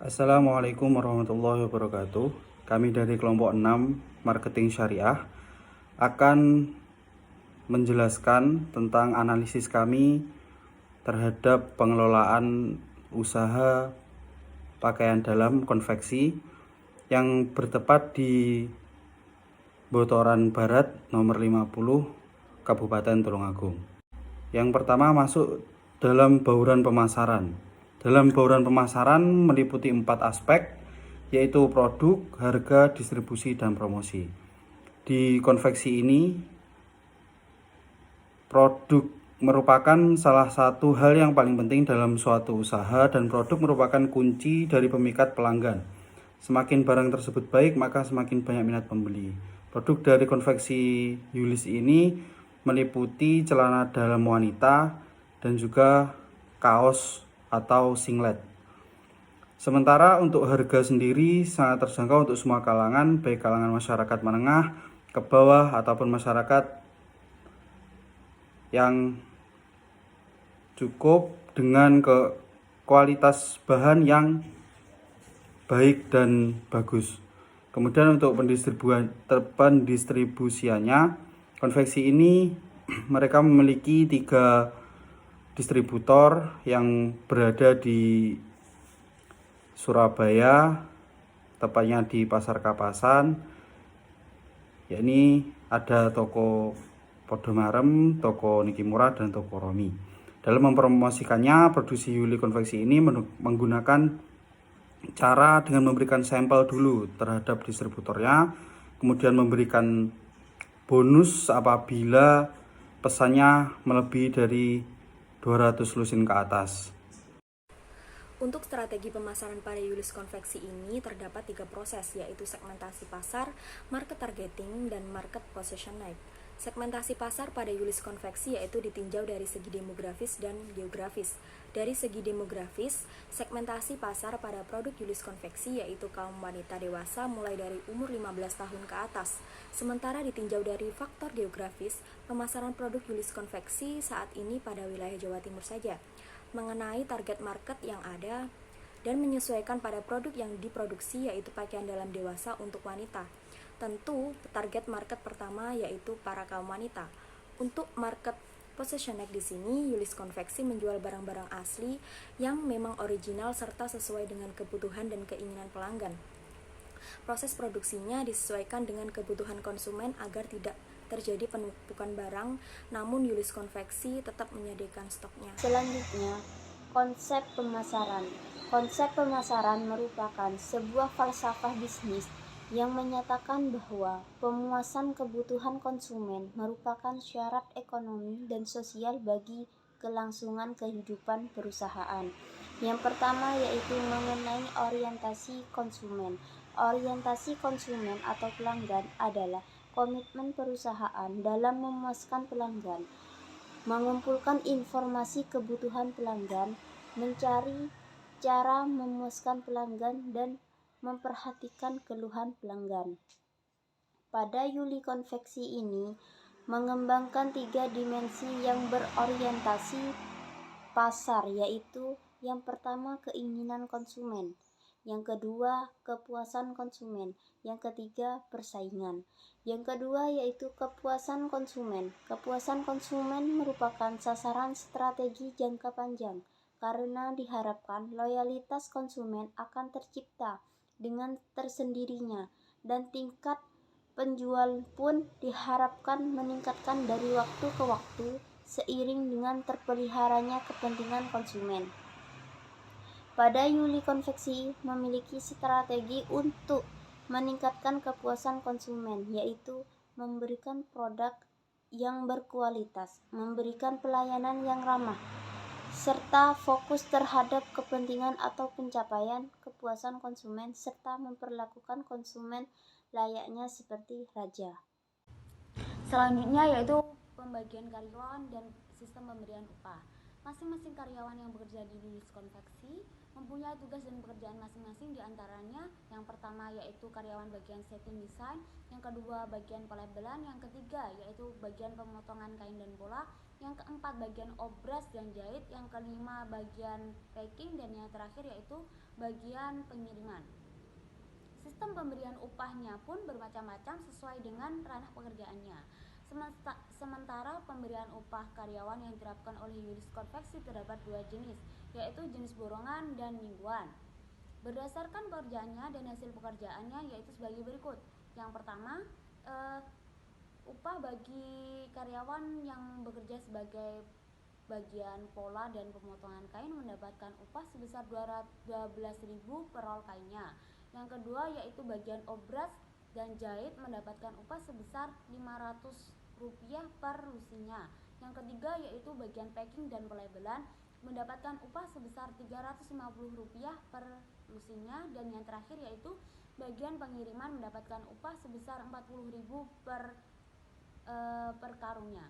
Assalamualaikum warahmatullahi wabarakatuh. Kami dari kelompok 6 Marketing Syariah akan menjelaskan tentang analisis kami terhadap pengelolaan usaha pakaian dalam konveksi yang bertempat di Botoran Barat nomor 50 Kabupaten Tulungagung. Yang pertama masuk dalam bauran pemasaran. Dalam bauran pemasaran meliputi 4 aspek, yaitu produk, harga, distribusi, dan promosi. Di konveksi ini, produk merupakan salah satu hal yang paling penting dalam suatu usaha, dan produk merupakan kunci dari pemikat pelanggan. Semakin barang tersebut baik, maka semakin banyak minat pembeli. Produk dari konveksi Yulis ini meliputi celana dalam wanita dan juga kaos atau singlet. Sementara untuk harga sendiri sangat terjangkau untuk semua kalangan, baik kalangan masyarakat menengah ke bawah ataupun masyarakat yang cukup dengan kualitas bahan yang baik dan bagus. Kemudian untuk pendistribusiannya, konveksi ini mereka memiliki 3 distributor yang berada di Surabaya, tepatnya di Pasar Kapasan. Yakni ada toko Podomarem, toko Nikimura, dan toko Romi. Dalam mempromosikannya, produksi Yuli konveksi ini menggunakan cara dengan memberikan sampel dulu terhadap distributornya, kemudian memberikan bonus apabila pesannya melebihi dari 200 lusin ke atas. Untuk strategi pemasaran pada Yulis Konveksi ini terdapat 3 proses, yaitu segmentasi pasar, market targeting, dan market positioning. Segmentasi pasar pada Yulis Konveksi yaitu ditinjau dari segi demografis dan geografis. Dari segi demografis, segmentasi pasar pada produk Yulis Konveksi yaitu kaum wanita dewasa mulai dari umur 15 tahun ke atas. Sementara ditinjau dari faktor geografis, pemasaran produk Yulis Konveksi saat ini pada wilayah Jawa Timur saja, mengenai target market yang ada dan menyesuaikan pada produk yang diproduksi yaitu pakaian dalam dewasa untuk wanita. Tentu target market pertama yaitu para kaum wanita. Untuk market positioning di sini, Yulis Konveksi menjual barang-barang asli yang memang original serta sesuai dengan kebutuhan dan keinginan pelanggan. Proses produksinya disesuaikan dengan kebutuhan konsumen agar tidak terjadi penumpukan barang, namun Yulis Konveksi tetap menyediakan stoknya. Selanjutnya, konsep pemasaran. Konsep pemasaran merupakan sebuah falsafah bisnis yang menyatakan bahwa pemuasan kebutuhan konsumen merupakan syarat ekonomi dan sosial bagi kelangsungan kehidupan perusahaan. Yang pertama yaitu mengenai orientasi konsumen. Orientasi konsumen atau pelanggan adalah komitmen perusahaan dalam memuaskan pelanggan, mengumpulkan informasi kebutuhan pelanggan, mencari cara memuaskan pelanggan, dan memperhatikan keluhan pelanggan. Pada Yuli Konveksi ini mengembangkan 3 dimensi yang berorientasi pasar, yaitu yang pertama keinginan konsumen, yang kedua kepuasan konsumen, yang ketiga persaingan. Yang kedua yaitu kepuasan konsumen. Kepuasan konsumen merupakan sasaran strategi jangka panjang karena diharapkan loyalitas konsumen akan tercipta dengan tersendirinya dan tingkat penjual pun diharapkan meningkatkan dari waktu ke waktu seiring dengan terpeliharanya kepentingan konsumen. Pada Yuli Konveksi memiliki strategi untuk meningkatkan kepuasan konsumen, yaitu memberikan produk yang berkualitas, memberikan pelayanan yang ramah, serta fokus terhadap kepentingan atau pencapaian kepuasan konsumen, serta memperlakukan konsumen layaknya seperti raja. Selanjutnya yaitu pembagian karyawan dan sistem pemberian upah. Masing-masing karyawan yang bekerja di Yulis Konveksi mempunyai tugas dan pekerjaan masing-masing, diantaranya yang pertama yaitu karyawan bagian setting desain, yang kedua bagian pelabelan, yang ketiga yaitu bagian pemotongan kain dan pola, yang keempat bagian obras dan jahit, yang kelima bagian packing, dan yang terakhir yaitu bagian pengiriman. Sistem pemberian upahnya pun bermacam-macam sesuai dengan ranah pekerjaannya. Sementara pemberian upah karyawan yang diterapkan oleh Yulis Konveksi terdapat dua jenis, yaitu jenis borongan dan mingguan. Berdasarkan pekerjaannya dan hasil pekerjaannya yaitu sebagai berikut. Yang pertama, upah bagi karyawan yang bekerja sebagai bagian pola dan pemotongan kain mendapatkan upah sebesar 12.000 per roll kainnya. Yang kedua yaitu bagian obras dan jahit mendapatkan upah sebesar Rp500 per lusinya. Yang ketiga yaitu bagian packing dan pelabelan mendapatkan upah sebesar Rp350 per lusinya. Dan yang terakhir yaitu bagian pengiriman mendapatkan upah sebesar Rp40.000 per karungnya.